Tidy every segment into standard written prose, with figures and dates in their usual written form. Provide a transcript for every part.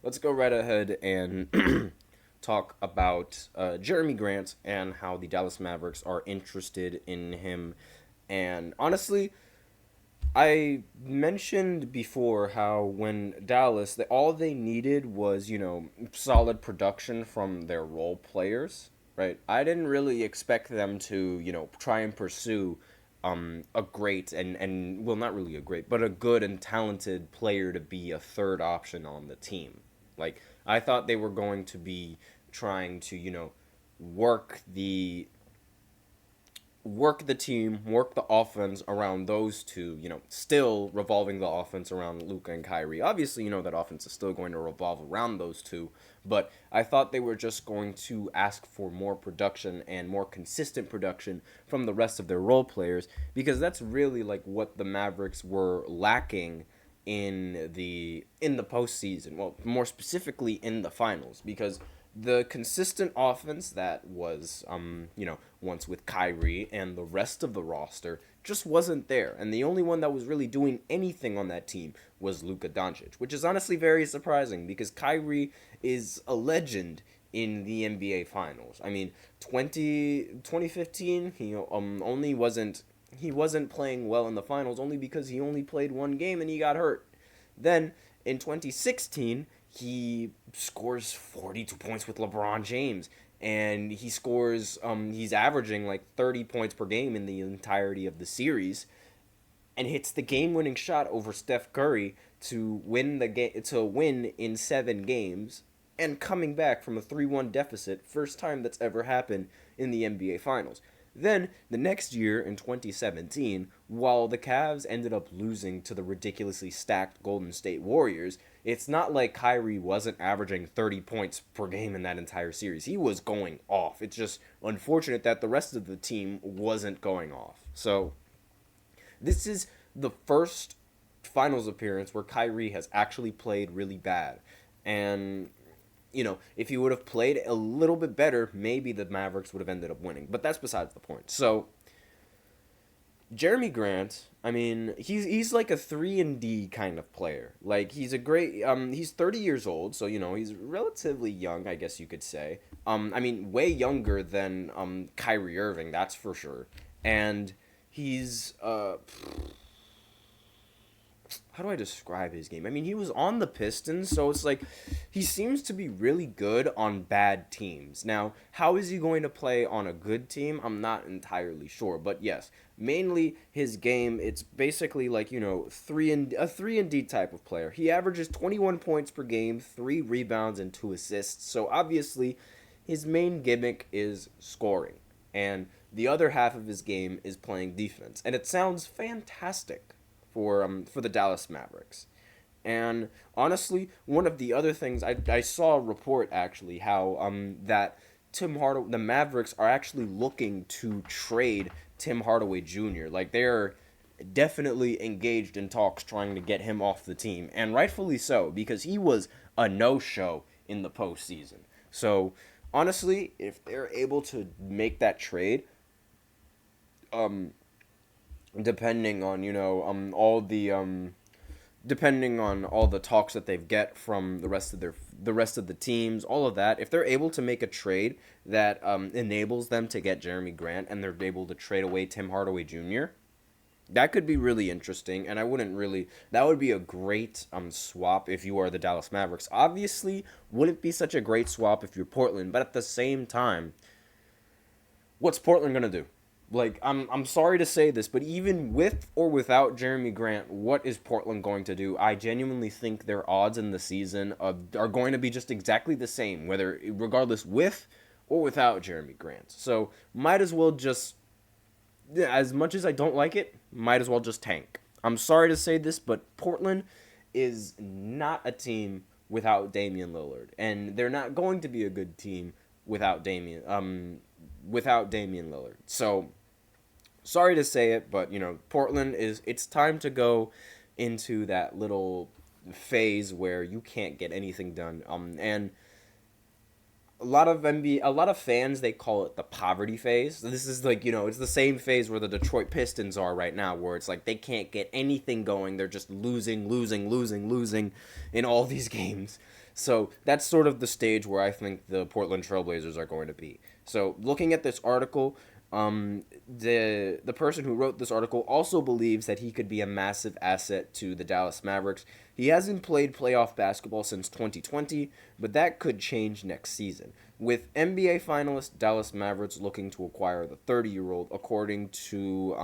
let's go right ahead and talk about Jerami Grant and how the Dallas Mavericks are interested in him. And honestly, I mentioned before how when Dallas, all they needed was, solid production from their role players, right? I didn't really expect them to, try and pursue a great well, not really a great, but a good and talented player to be a third option on the team. Like, I thought they were going to be trying to, work the work the team, work the offense around those two, still revolving the offense around Luka and Kyrie. Obviously, that offense is still going to revolve around those two, but I thought they were just going to ask for more production and more consistent production from the rest of their role players because that's really like what the Mavericks were lacking in the postseason. Well, more specifically in the finals because the consistent offense that was, once with Kyrie and the rest of the roster just wasn't there. And the only one that was really doing anything on that team was Luka Doncic, which is honestly very surprising because Kyrie is a legend in the NBA Finals. I mean, 2015, he wasn't playing well in the finals only because he only played one game and he got hurt. Then in 2016, he scores 42 points with LeBron James and he's averaging like 30 points per game in the entirety of the series and hits the game-winning shot over Steph Curry to win in 7 games and coming back from a 3-1 deficit, first time that's ever happened in the NBA Finals. Then, the next year, in 2017, while the Cavs ended up losing to the ridiculously stacked Golden State Warriors, it's not like Kyrie wasn't averaging 30 points per game in that entire series. He was going off. It's just unfortunate that the rest of the team wasn't going off. So, this is the first finals appearance where Kyrie has actually played really bad. And if he would have played a little bit better, maybe the Mavericks would have ended up winning. But that's besides the point. So, Jerami Grant, I mean, he's like a 3 and D kind of player. Like he's 30 years old, so he's relatively young, I guess you could say. I mean, way younger than Kyrie Irving, that's for sure. And he's how do I describe his game? I mean, he was on the Pistons, so it's like he seems to be really good on bad teams. Now, how is he going to play on a good team? I'm not entirely sure, but yes, mainly his game, it's basically like, 3 and D type of player. He averages 21 points per game, 3 rebounds and 2 assists. So obviously, his main gimmick is scoring, and the other half of his game is playing defense. And it sounds fantastic for the Dallas Mavericks. And honestly, one of the other things I saw a report actually how that the Mavericks are actually looking to trade Tim Hardaway Jr. Like they're definitely engaged in talks trying to get him off the team, and rightfully so because he was a no-show in the postseason. So honestly, if they're able to make that trade, depending on depending on all the talks that they get from the rest of the teams, all of that, if they're able to make a trade that enables them to get Jerami Grant and they're able to trade away Tim Hardaway Jr., that could be really interesting, and that would be a great swap if you are the Dallas Mavericks. Obviously, wouldn't be such a great swap if you're Portland, but at the same time, what's Portland going to do? Like, I'm sorry to say this, but even with or without Jerami Grant, what is Portland going to do? I genuinely think their odds in the season are going to be just exactly the same, regardless with or without Jerami Grant. So, might as well just, as much as I don't like it, might as well just tank. I'm sorry to say this, but Portland is not a team without Damian Lillard, and they're not going to be a good team without Damian Lillard. So, sorry to say it, but Portland it's time to go into that little phase where you can't get anything done. And a lot of fans, they call it the poverty phase. This is like, it's the same phase where the Detroit Pistons are right now, where it's like they can't get anything going. They're just losing in all these games. So that's sort of the stage where I think the Portland Trailblazers are going to be. So looking at this article, the person who wrote this article also believes that he could be a massive asset to the Dallas Mavericks. He hasn't played playoff basketball since 2020, but that could change next season. With NBA finalist Dallas Mavericks looking to acquire the 30-year-old, according to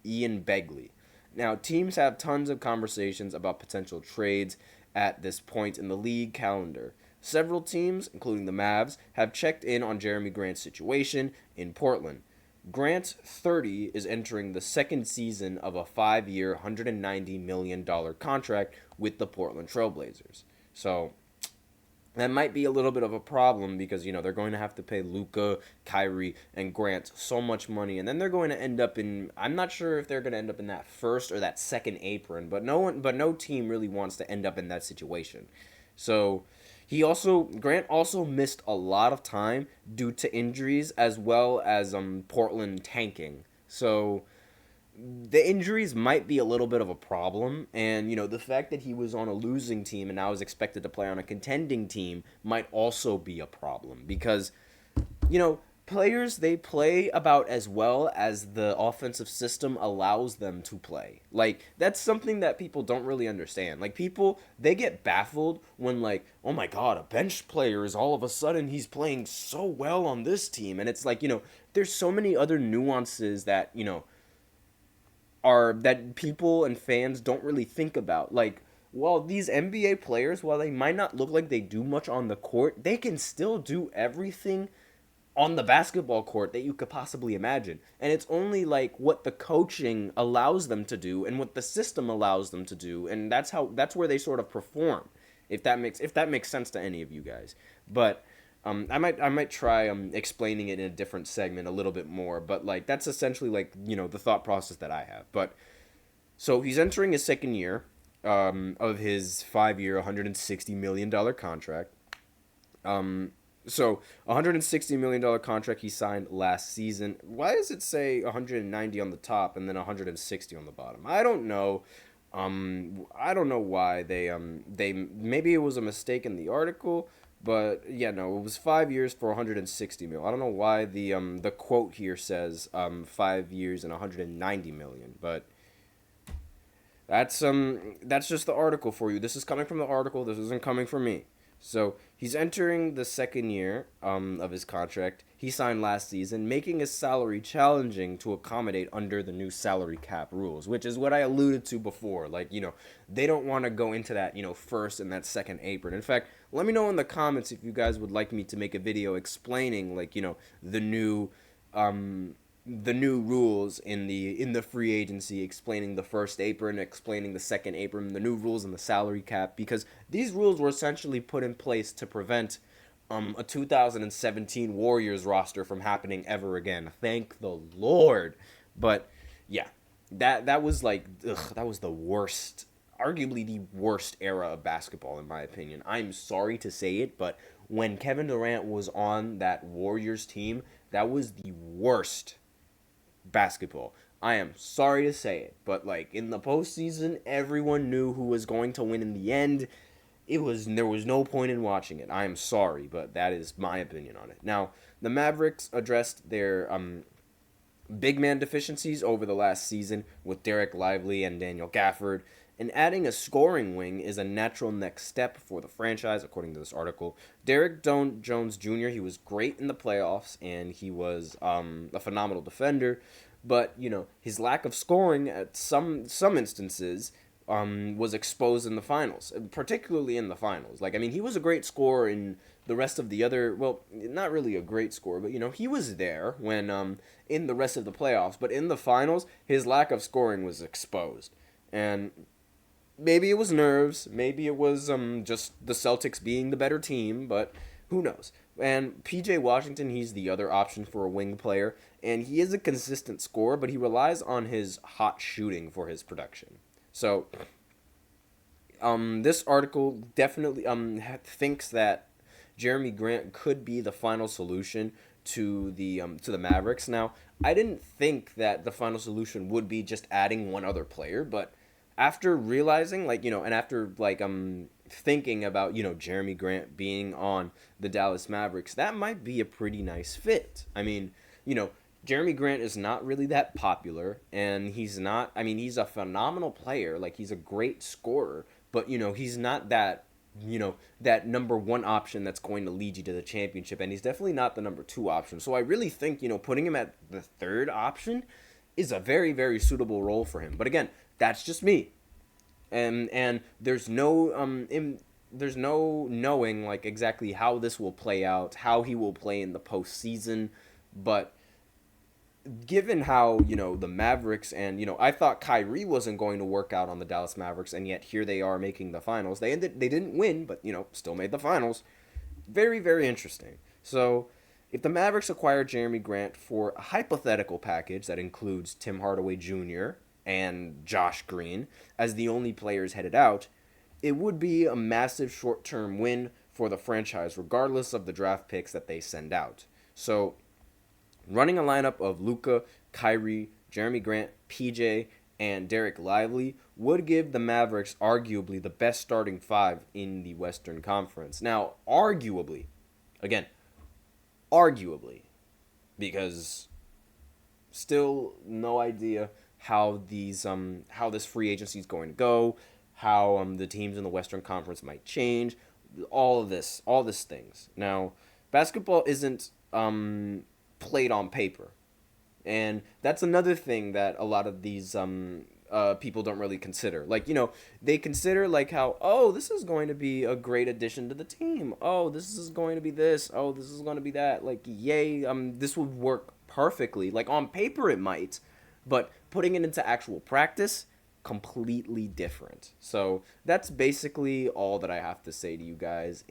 Ian Begley. Now, teams have tons of conversations about potential trades at this point in the league calendar. Several teams, including the Mavs, have checked in on Jerami Grant's situation in Portland. Grant, 30, is entering the second season of a 5-year, $190 million contract with the Portland Trailblazers. So that might be a little bit of a problem because, they're going to have to pay Luka, Kyrie, and Grant so much money. And then they're going to end up in, I'm not sure if they're going to end up in that first or that second apron, but no team really wants to end up in that situation. So Grant also missed a lot of time due to injuries as well as Portland tanking. So the injuries might be a little bit of a problem, and the fact that he was on a losing team and now is expected to play on a contending team might also be a problem because players, they play about as well as the offensive system allows them to play. Like, that's something that people don't really understand. Like, people, they get baffled when, like, oh my god, a bench player is all of a sudden he's playing so well on this team. And it's like, there's so many other nuances that, are that people and fans don't really think about. Like, well, these NBA players, while they might not look like they do much on the court, they can still do everything on the basketball court that you could possibly imagine. And it's only like what the coaching allows them to do and what the system allows them to do, and that's where they sort of perform. If that makes sense to any of you guys. But I might try explaining it in a different segment a little bit more, but like that's essentially like, the thought process that I have. But so he's entering his second year of his 5-year, $160 million contract. So, $160 million contract he signed last season. Why does it say 190 on the top and then 160 on the bottom? I don't know. I don't know why they maybe it was a mistake in the article, but yeah, no, it was 5 years for 160 mil. I don't know why the quote here says 5 years and 190 million, but that's just the article for you. This is coming from the article. This isn't coming from me. So he's entering the second year of his contract. He signed last season, making his salary challenging to accommodate under the new salary cap rules, which is what I alluded to before. Like, they don't want to go into that, first and that second apron. In fact, let me know in the comments if you guys would like me to make a video explaining, like, the new rules in the free agency, explaining the first apron, explaining the second apron, the new rules in the salary cap, because these rules were essentially put in place to prevent a 2017 Warriors roster from happening ever again. Thank the Lord. But yeah, that was like, that was the worst, arguably the worst era of basketball in my opinion. I'm sorry to say it, but when Kevin Durant was on that Warriors team, that was the worst basketball. I am sorry to say it, but like in the postseason, everyone knew who was going to win in the end. There was no point in watching it. I am sorry, but that is my opinion on it. Now, the Mavericks addressed their big man deficiencies over the last season with Derek Lively and Daniel Gafford, and adding a scoring wing is a natural next step for the franchise, according to this article. Derek Jones Jr., he was great in the playoffs, and he was a phenomenal defender, but, his lack of scoring at some instances was exposed in the finals, particularly in the finals. Like, I mean, he was a great scorer in the rest of the other, well, not really a great scorer, but, he was there when in the rest of the playoffs, but in the finals, his lack of scoring was exposed. And maybe it was nerves, maybe it was just the Celtics being the better team, but who knows. And PJ Washington, he's the other option for a wing player, and he is a consistent scorer, but he relies on his hot shooting for his production. So, this article definitely thinks that Jerami Grant could be the final solution to the Mavericks. Now, I didn't think that the final solution would be just adding one other player, but after realizing, like, and after, like, thinking about, Jerami Grant being on the Dallas Mavericks, that might be a pretty nice fit. I mean, Jerami Grant is not really that popular, and he's a phenomenal player. Like, he's a great scorer, but, he's not that number one option that's going to lead you to the championship, and he's definitely not the number two option. So I really think, putting him at the third option is a very, very suitable role for him. But again, that's just me. And there's no knowing like exactly how this will play out, how he will play in the postseason. But given how the Mavericks and I thought Kyrie wasn't going to work out on the Dallas Mavericks, and yet here they are making the finals. They didn't win, but still made the finals. Very, very interesting. So if the Mavericks acquire Jerami Grant for a hypothetical package that includes Tim Hardaway Jr. and Josh Green as the only players headed out, it would be a massive short-term win for the franchise, regardless of the draft picks that they send out. So running a lineup of Luka, Kyrie, Jerami Grant, PJ, and Derek Lively would give the Mavericks arguably the best starting five in the Western Conference. Now, arguably, because still no idea how this free agency is going to go, how the teams in the Western Conference might change, all this things. Now, basketball isn't played on paper, and that's another thing that a lot of these people don't really consider. Like, they consider like how, oh, this is going to be a great addition to the team. Oh, this is going to be this. Oh, this is going to be that. Like, yay, this would work perfectly. Like, on paper it might, but putting it into actual practice, completely different. So that's basically all that I have to say to you guys.